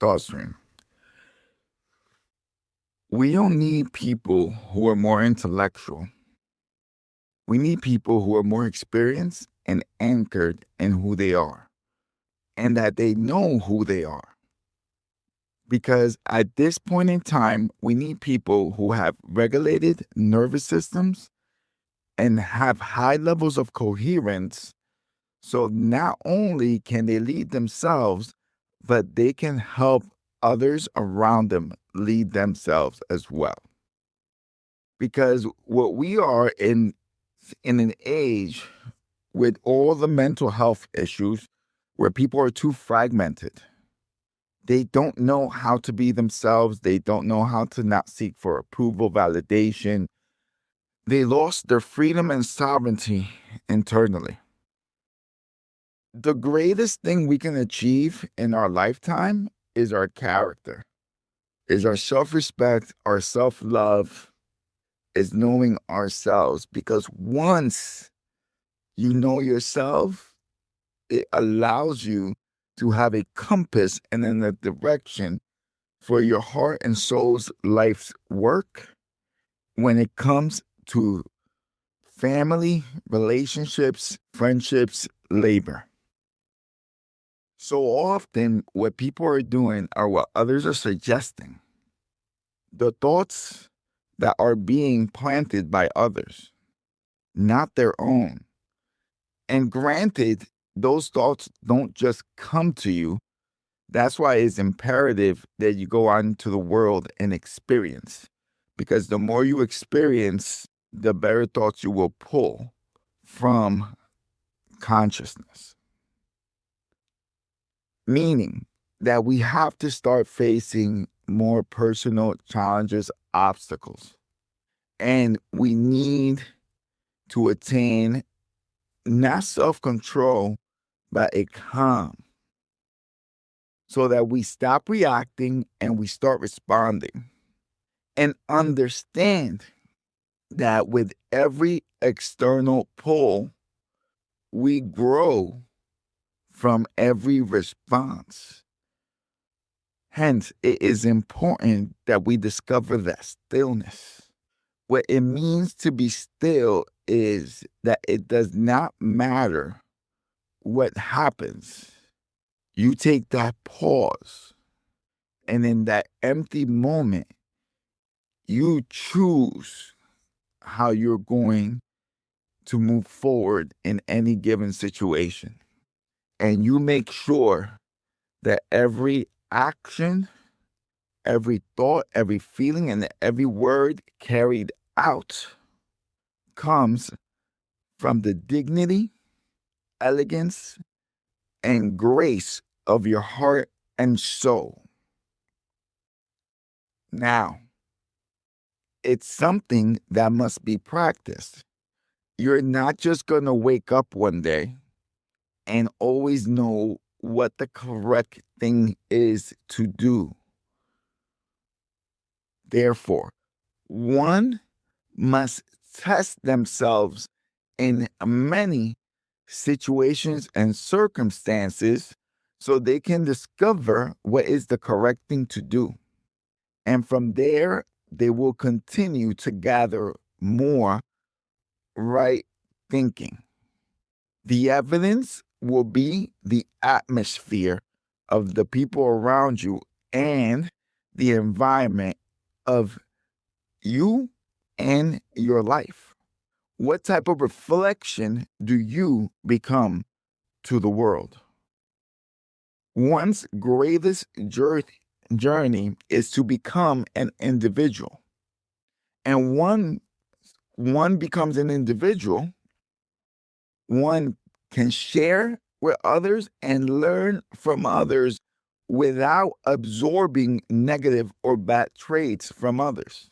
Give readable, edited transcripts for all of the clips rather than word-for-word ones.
thought stream. We don't need people who are more intellectual. We need people who are more experienced and anchored in who they are and that they know who they are. Because at this point in time, we need people who have regulated nervous systems and have high levels of coherence. So not only can they lead themselves, but they can help others around them lead themselves as well. Because what we are in an age with all the mental health issues where people are too fragmented. They don't know how to be themselves. They don't know how to not seek for approval, validation. They lost their freedom and sovereignty internally. The greatest thing we can achieve in our lifetime is our character, is our self-respect, our self-love, is knowing ourselves. Because once you know yourself, it allows you to have a compass and then a direction for your heart and soul's life's work when it comes to family, relationships, friendships, labor. So often, what people are doing are what others are suggesting. The thoughts that are being planted by others, not their own. And granted, those thoughts don't just come to you. That's why it's imperative that you go out into the world and experience. Because the more you experience, the better thoughts you will pull from consciousness. Meaning that we have to start facing more personal challenges, obstacles. And we need to attain not self-control, but a calm. So that we stop reacting and we start responding. And understand that with every external pull, we grow from every response. Hence, it is important that we discover that stillness. What it means to be still is that it does not matter what happens. You take that pause, and in that empty moment, you choose how you're going to move forward in any given situation. And you make sure that every action, every thought, every feeling, and every word carried out comes from the dignity, elegance, and grace of your heart and soul. Now, it's something that must be practiced. You're not just going to wake up one day and always know what the correct thing is to do. Therefore, one must test themselves in many situations and circumstances so they can discover what is the correct thing to do. And from there, they will continue to gather more right thinking. The evidence will be the atmosphere of the people around you and the environment of you and your life. What type of reflection do you become to the world? One's greatest journey is to become an individual. And one becomes an individual, one can share with others and learn from others without absorbing negative or bad traits from others.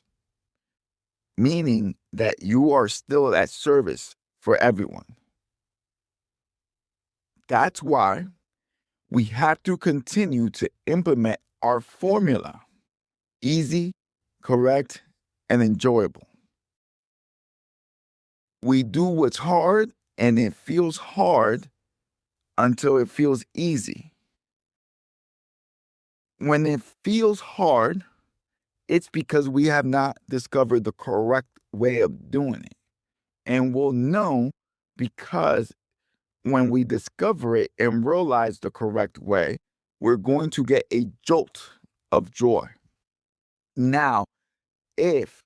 Meaning that you are still at service for everyone. That's why we have to continue to implement our formula. Easy, correct, and enjoyable. We do what's hard, and it feels hard until it feels easy. when it feels hard, it's because we have not discovered the correct way of doing it. And we'll know because when we discover it and realize the correct way, we're going to get a jolt of joy. Now, if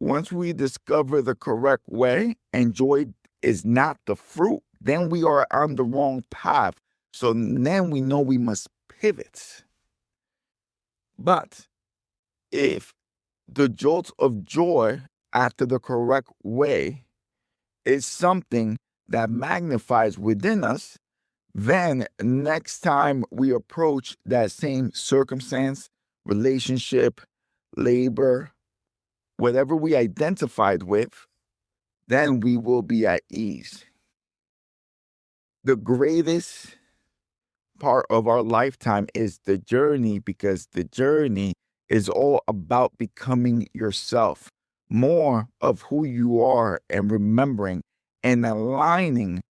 once we discover the correct way and joy is not the fruit, then we are on the wrong path. So then we know we must pivot. But if the jolt of joy after the correct way is something that magnifies within us, then next time we approach that same circumstance, relationship, labor, whatever we identified with, then we will be at ease. The greatest part of our lifetime is the journey, because the journey is all about becoming yourself, more of who you are, and remembering and aligning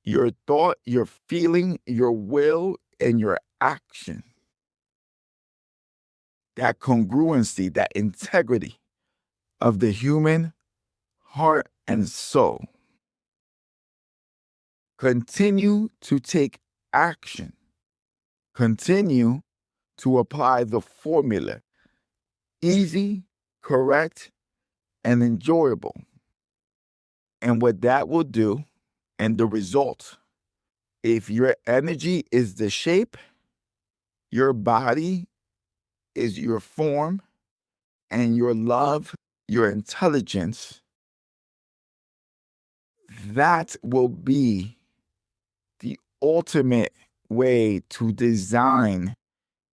your thought, your feeling, your will, and your action. That congruency, that integrity of the human heart and soul. Continue to take action. Continue to apply the formula. Easy, correct, and enjoyable. And what that will do, and the result, if your energy is the shape, your body is your form, and your love, your intelligence, that will be the ultimate way to design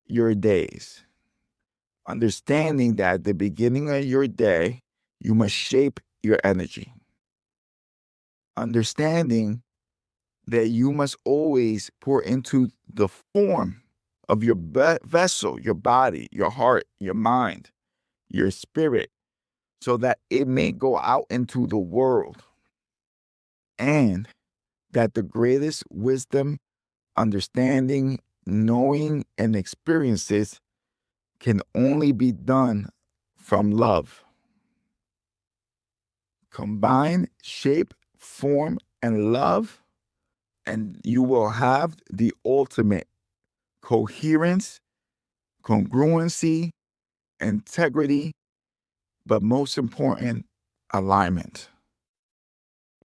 your days. Understanding that at the beginning of your day, you must shape your energy. Understanding that you must always pour into the form of your vessel, your body, your heart, your mind, your spirit, so that it may go out into the world. And that the greatest wisdom, understanding, knowing, and experiences can only be done from love. Combine shape, form, and love, and you will have the ultimate coherence, congruency, integrity, but most important, alignment.